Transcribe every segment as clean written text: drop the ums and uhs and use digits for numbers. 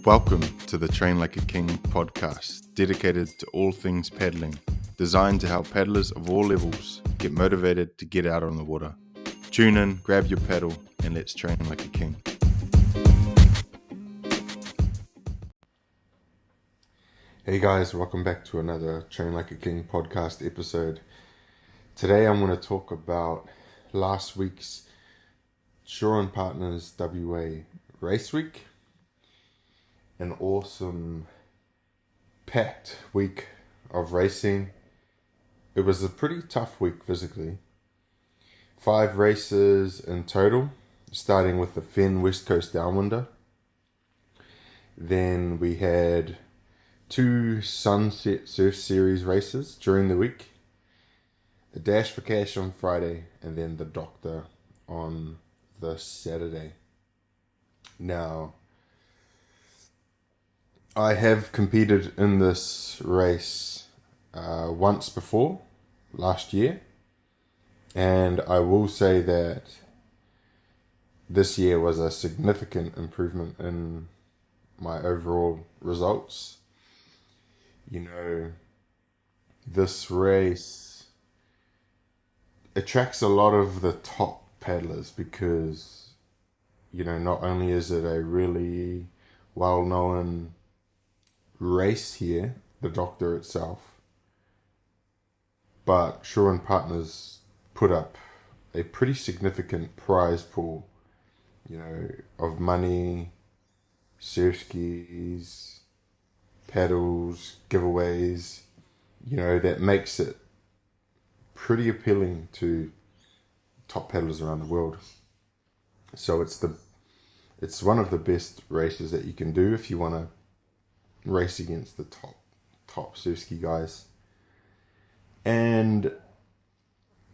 Welcome to the Train Like a King podcast, dedicated to all things paddling, designed to help paddlers of all levels get motivated to get out on the water. Tune in, grab your paddle, and let's train like a king. Hey guys, welcome back to another Train Like a King podcast episode. Today I'm going to talk about last week's Shaw & Partners WA race week. An awesome, packed week of racing. It was a pretty tough week physically. 5 races in total, starting with the Fen West Coast Downwinder. Then we had 2 Sunset Surf Series races during the week. The Dash for Cash on Friday, and then the Doctor on the Saturday. Now, I have competed in this race once before, last year, and I will say that this year was a significant improvement in my overall results. You know, this race attracts a lot of the top paddlers because, you know, not only is it a really well-known race here, the Doctor itself, but Shaw & Partners put up a pretty significant prize pool, you know, of money, surf skis, paddles, giveaways, you know, that makes it pretty appealing to top paddlers around the world. So it's one of the best races that you can do if you want to race against the top surf ski guys. And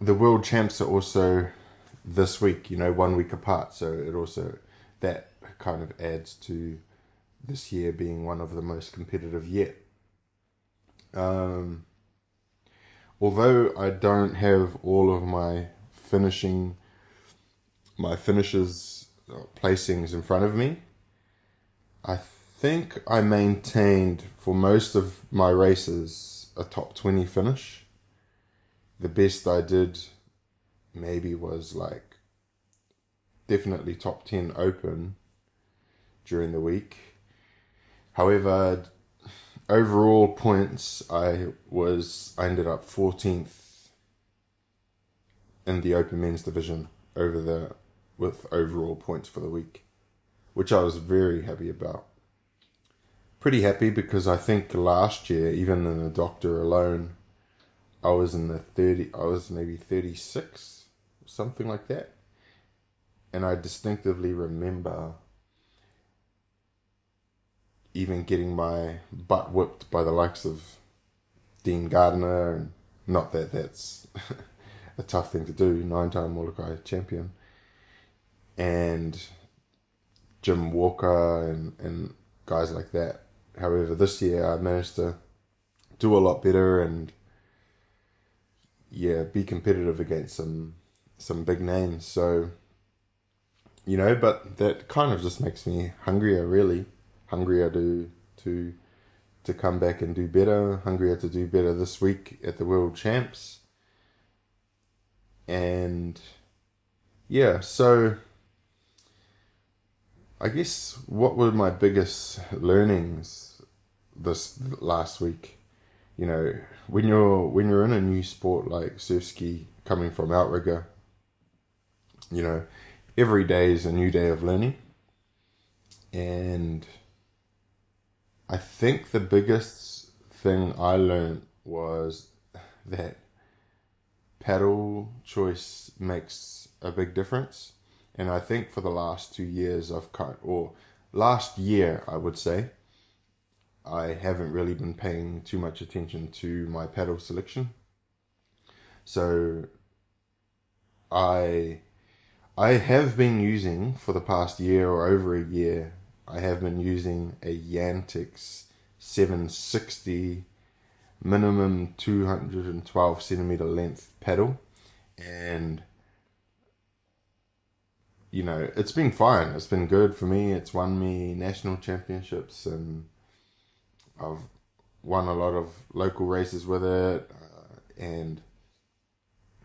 the world champs are also this week, you know, 1 week apart, so it also, that kind of adds to this year being one of the most competitive yet. Although I don't have all of my finishes placings in front of me, I think I maintained for most of my races a top 20 finish. The best I did maybe was like definitely top 10 open during the week. However, overall points, I ended up 14th in the open men's division with overall points for the week, which I was very happy about. Pretty happy because I think last year, even in the Doctor alone, I was maybe 36, something like that. And I distinctively remember even getting my butt whipped by the likes of Dean Gardner, and not that that's a tough thing to do, 9-time Molokai champion, and Jim Walker and guys like that. However, this year I managed to do a lot better and be competitive against some big names. So, you know, but that kind of just makes me hungrier to come back and do better, hungrier to do better this week at the World Champs. And yeah, so I guess what were my biggest learnings this last week? You know, when you're in a new sport like surf ski, coming from outrigger, you know, every day is a new day of learning. And I think the biggest thing I learned was that paddle choice makes a big difference. And I think for the last 2 years last year I would say, I haven't really been paying too much attention to my paddle selection. So I have been using, for the past year or over a year, I have been using a Yantix 760 minimum 212 centimeter length paddle. And it's been fine. It's been good for me. It's won me national championships, and I've won a lot of local races with it, and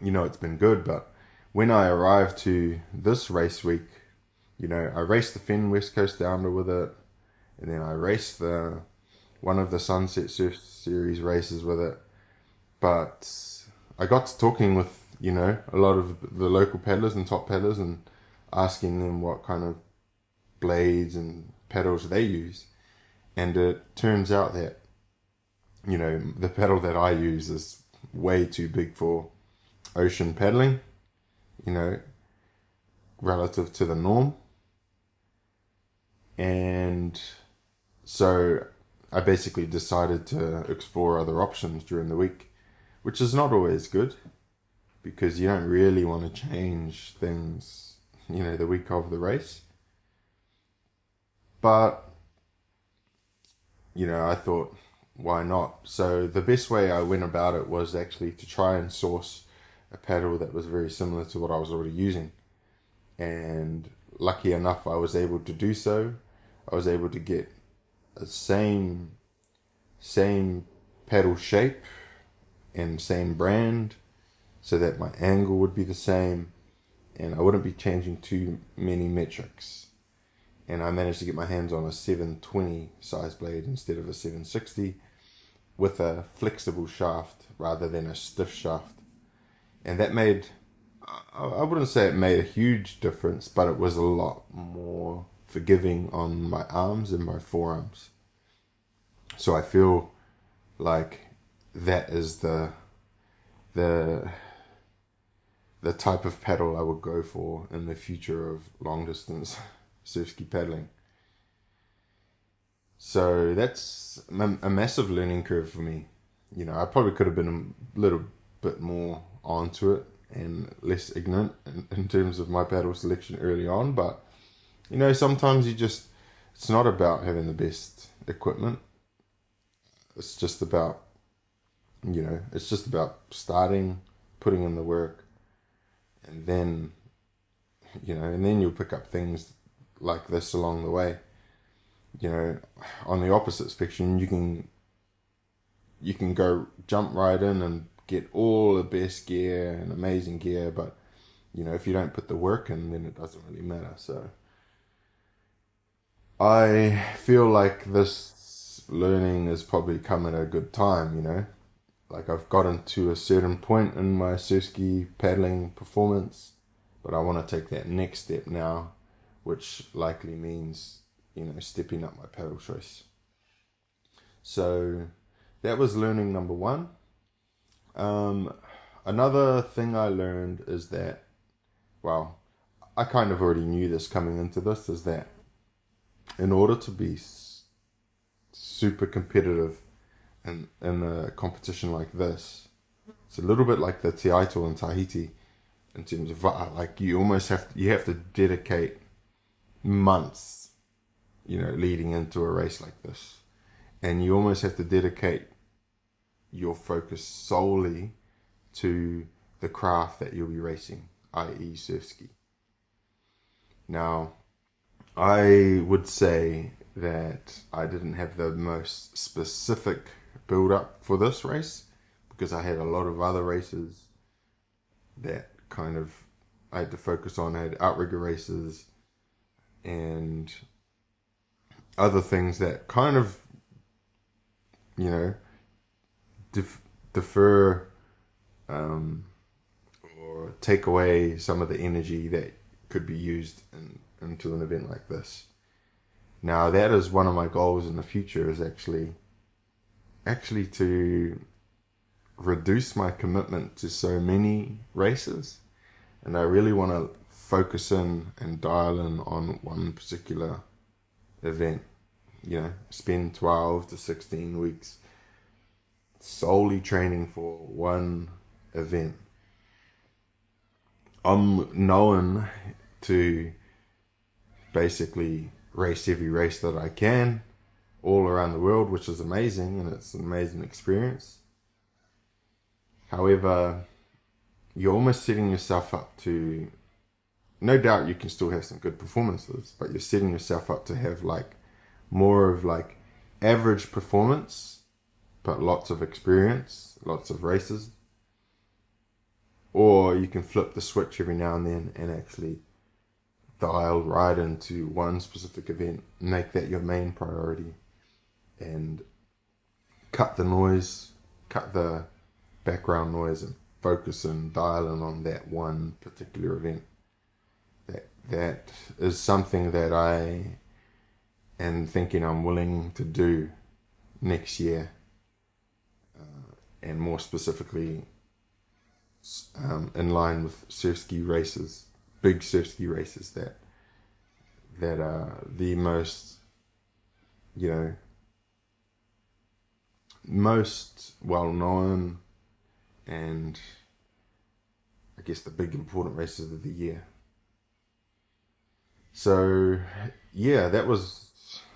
it's been good. But when I arrived to this race week, I raced the Fen West Coast Downer with it, and then I raced one of the Sunset Surf Series races with it. But I got to talking with, a lot of the local paddlers and top paddlers, and asking them what kind of blades and paddles they use. And it turns out that, the paddle that I use is way too big for ocean paddling, relative to the norm. And so I basically decided to explore other options during the week, which is not always good, because you don't really want to change things, the week of the race. But, I thought, why not? So the best way I went about it was actually to try and source a paddle that was very similar to what I was already using. And lucky enough, I was able to do so. I was able to get the same paddle shape and same brand, so that my angle would be the same and I wouldn't be changing too many metrics. And I managed to get my hands on a 720 size blade instead of a 760, with a flexible shaft rather than a stiff shaft. And that made, I wouldn't say it made a huge difference, but it was a lot more forgiving on my arms and my forearms. So I feel like that is the type of paddle I would go for in the future of long distance surf ski paddling. So that's a massive learning curve for me. I probably could have been a little bit more onto it and less ignorant in terms of my paddle selection early on, but sometimes it's not about having the best equipment. It's just about starting, putting in the work, and then you'll pick up things like this along the way. On the opposite spectrum, you can go jump right in and get all the best gear and amazing gear, but if you don't put the work in, then it doesn't really matter. So I feel like this learning has probably come at a good time. Like, I've gotten to a certain point in my surf ski paddling performance, but I want to take that next step now, which likely means, stepping up my paddle choice. So that was learning number one. Another thing I learned is that, well, I kind of already knew this coming into this, is that in order to be super competitive in a competition like this, it's a little bit like the Te Aito in Tahiti, in terms of like you have to dedicate months, leading into a race like this, and you almost have to dedicate your focus solely to the craft that you'll be racing, i.e. surf ski. Now, I would say that I didn't have the most specific build up for this race, because I had a lot of other races that kind of I had to focus on. I had outrigger races and other things that kind of, defer or take away some of the energy that could be used into an event like this. Now, that is one of my goals in the future, is actually to reduce my commitment to so many races, and I really want to focus in and dial in on one particular event. Spend 12 to 16 weeks solely training for one event. I'm known to basically race every race that I can all around the world, which is amazing, and it's an amazing experience. However, you're almost setting yourself up to no doubt you can still have some good performances, but you're setting yourself up to have like more of like average performance, but lots of experience, lots of races. Or you can flip the switch every now and then and actually dial right into one specific event, make that your main priority, and cut the noise, cut the background noise, and focus and dial in on that one particular event. That is something that I am thinking I'm willing to do next year, and more specifically in line with surf ski races, big surf ski races that are the most, most well known, and I guess the big important races of the year. So yeah, that was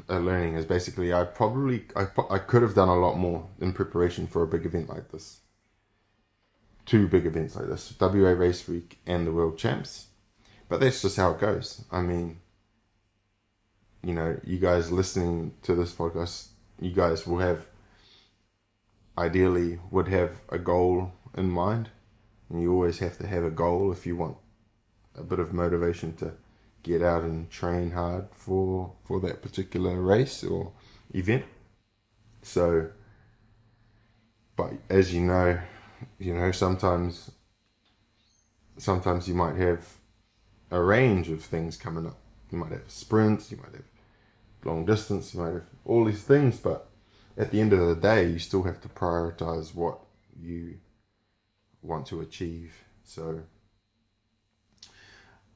a learning. Is basically I could have done a lot more in preparation for a big event like this. Two big events like this, WA Race Week and the World Champs. But that's just how it goes. I mean, you guys listening to this podcast, you guys will have, ideally, would have a goal in mind. And you always have to have a goal if you want a bit of motivation to get out and train hard for that particular race or event. So, but as you know, sometimes you might have a range of things coming up. You might have sprints, you might have long distance, you might have all these things, but at the end of the day, you still have to prioritize what you want to achieve. So,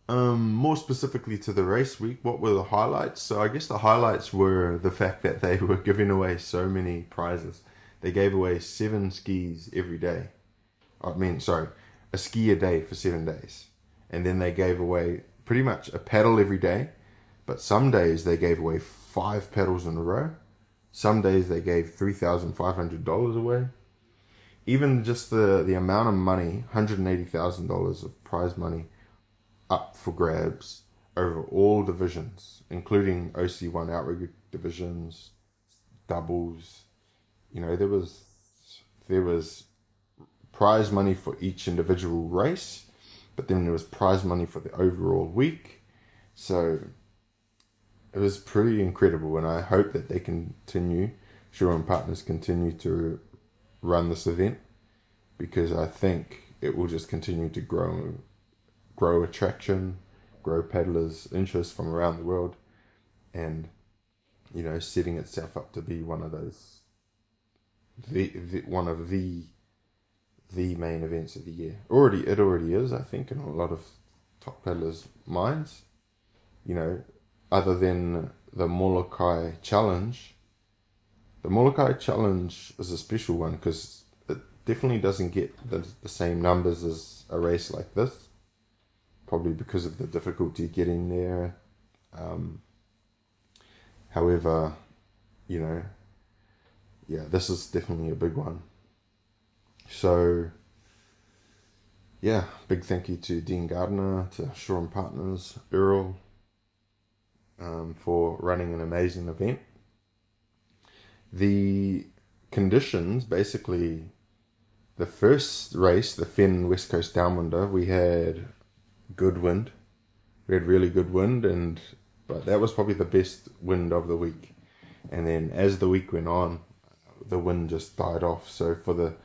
more specifically to the race week, what were the highlights? So I guess the highlights were the fact that they were giving away so many prizes. They gave away 7 skis every day. A ski a day for 7 days. And then they gave away pretty much a paddle every day. But some days they gave away 5 paddles in a row. Some days they gave $3,500 away. Even just the amount of money, $180,000 of prize money up for grabs over all divisions, including OC1 outrigger divisions, doubles. There was prize money for each individual race, but then there was prize money for the overall week. So it was pretty incredible, and I hope that they continue, Shore and Partners continue to run this event, because I think it will just continue to grow attraction, grow paddlers' interest from around the world, and setting itself up to be one of those one of the main events of the year. It already is, I think, in a lot of top paddlers' minds. Other than the Molokai Challenge. The Molokai Challenge is a special one because it definitely doesn't get the same numbers as a race like this. Probably because of the difficulty getting there. However, this is definitely a big one. So, big thank you to Dean Gardner, to Shore and Partners, Earl, for running an amazing event. The conditions, basically, the first race, the Fen West Coast Downwinder, we had good wind. We had really good wind, but that was probably the best wind of the week. And then as the week went on, the wind just died off. So for the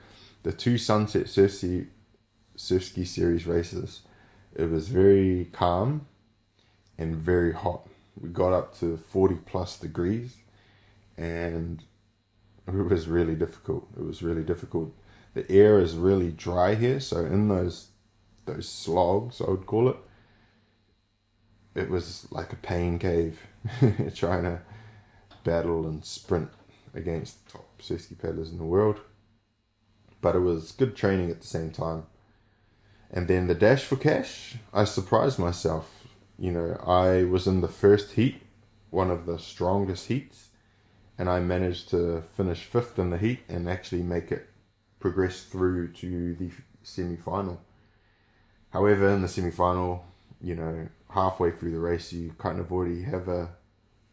2 Sunset Surf Ski Series races, it was very calm and very hot. We got up to 40 plus degrees, and it was really difficult. The air is really dry here, so in those slogs, I would call it, it was like a pain cave trying to battle and sprint against top surf ski paddlers in the world. But it was good training at the same time. And then the Dash for Cash, I surprised myself. I was in the first heat, one of the strongest heats, and I managed to finish 5th in the heat and actually progress through to the semi-final. However, in the semi-final, halfway through the race, you kind of already have a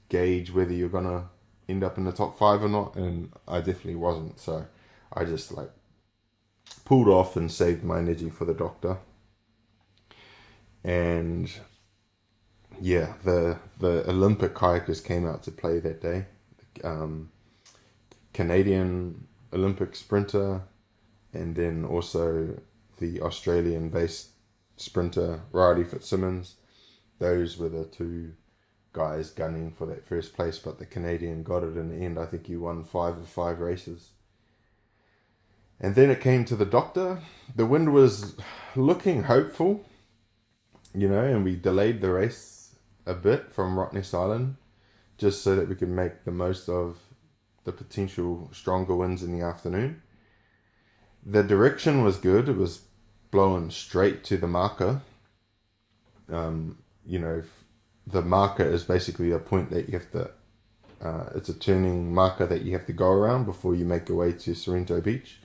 gauge whether you're going to end up in the top 5 or not. And I definitely wasn't. So I just pulled off and saved my energy for the doctor. And yeah, the Olympic kayakers came out to play that day. Canadian Olympic sprinter, and then also the Australian-based sprinter Riley Fitzsimmons. Those were the two guys gunning for that first place, but the Canadian got it in the end. I think he won 5 of 5 races. And then it came to the doctor. The wind was looking hopeful, and we delayed the race a bit from Rottnest Island just so that we could make the most of the potential stronger winds in the afternoon. The direction was good. It was blowing straight to the marker. The marker is basically a point that you have to, it's a turning marker that you have to go around before you make your way to Sorrento Beach.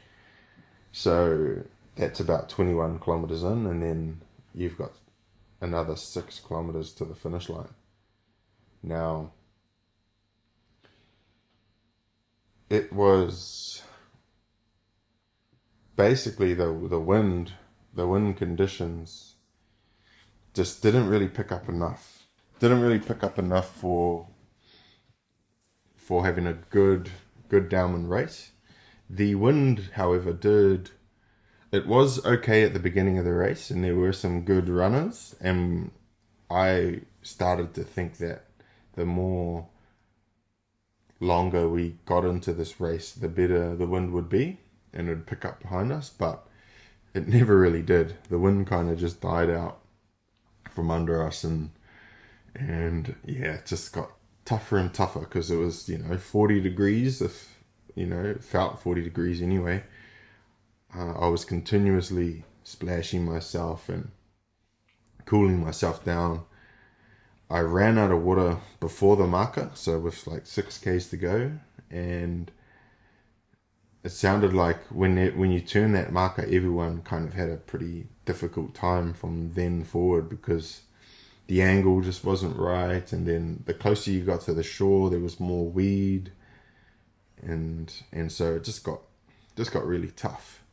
So that's about 21 kilometers in, and then you've got another 6 kilometers to the finish line. Now, it was basically the wind conditions just didn't really pick up enough. Didn't really pick up enough for having a good downwind race. The wind, however, it was okay at the beginning of the race, and there were some good runners, and I started to think that the more longer we got into this race, the better the wind would be, and it would pick up behind us, but it never really did. The wind kind of just died out from under us, and yeah, it just got tougher and tougher, because it was 40 degrees. It felt 40 degrees anyway. I was continuously splashing myself and cooling myself down. I ran out of water before the marker, so with 6Ks to go, and it sounded like when you turn that marker, everyone kind of had a pretty difficult time from then forward, because the angle just wasn't right, and then the closer you got to the shore, there was more weed, and so it just got really tough.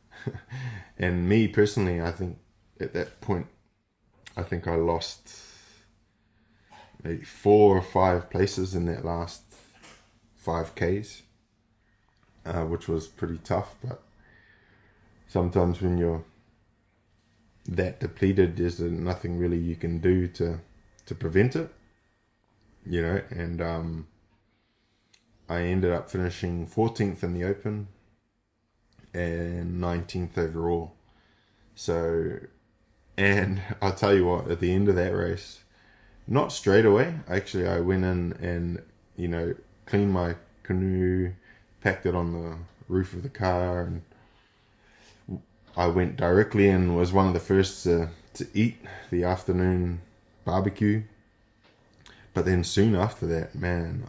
And me personally, I think at that point, I think I lost maybe 4 or 5 places in that last 5Ks, which was pretty tough. But sometimes when you're that depleted, there's nothing really you can do to prevent it, and I ended up finishing 14th in the Open and 19th overall. So, and I'll tell you what, at the end of that race, not straight away, actually I went in and, cleaned my canoe, packed it on the roof of the car, and I went directly and was one of the first to eat the afternoon barbecue. But then soon after that, man,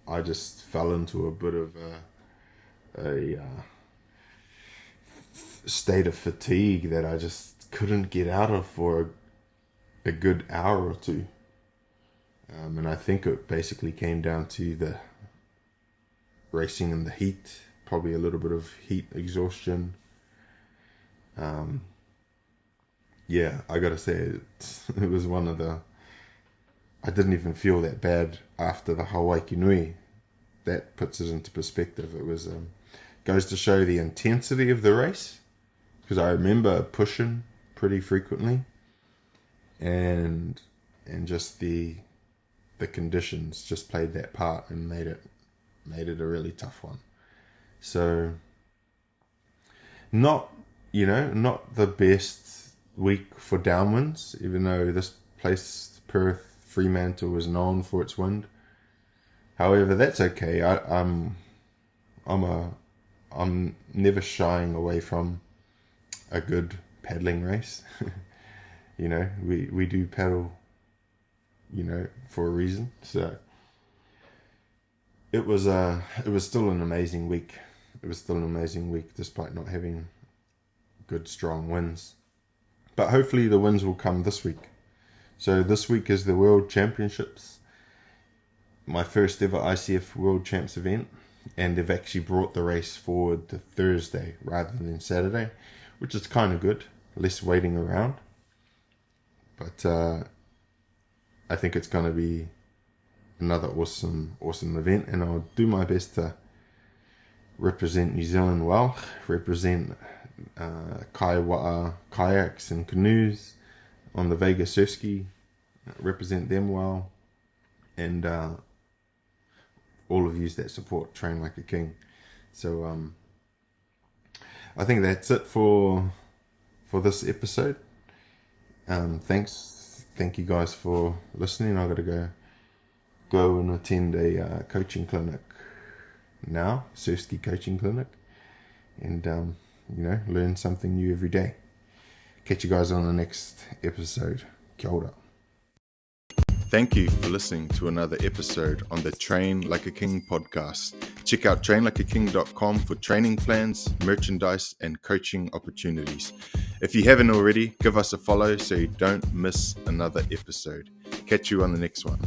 I just fell into a bit of a state of fatigue that I just couldn't get out of for a good hour or two. And I think it basically came down to the racing in the heat, probably a little bit of heat exhaustion. Yeah, I gotta say, it was one of the... I didn't even feel that bad after the Hawaii Nui. That puts it into perspective. It was goes to show the intensity of the race, because I remember pushing pretty frequently, and just the conditions just played that part and made it a really tough one. So not the best week for downwinds, even though this place, Perth, Fremantle, was known for its wind. However, that's okay. I'm never shying away from a good paddling race. We do paddle, for a reason. So it was still an amazing week. It was still an amazing week despite not having good strong winds. But hopefully the winds will come this week. So this week is the World Championships, my first ever ICF World Champs event, and they've actually brought the race forward to Thursday rather than Saturday, which is kind of good, less waiting around. But I think it's going to be another awesome event, and I'll do my best to represent New Zealand well, represent Kaiwa'a kayaks and canoes on the Vega surf ski, represent them well, and all of you that support Train Like a King. So I think that's it for this episode. Thank you guys for listening. I gotta go and attend a coaching clinic now, surf ski coaching clinic, and learn something new every day. Catch you guys on the next episode. Kia ora. Thank you for listening to another episode on the Train Like a King podcast. Check out trainlikeaking.com for training plans, merchandise, and coaching opportunities. If you haven't already, give us a follow so you don't miss another episode. Catch you on the next one.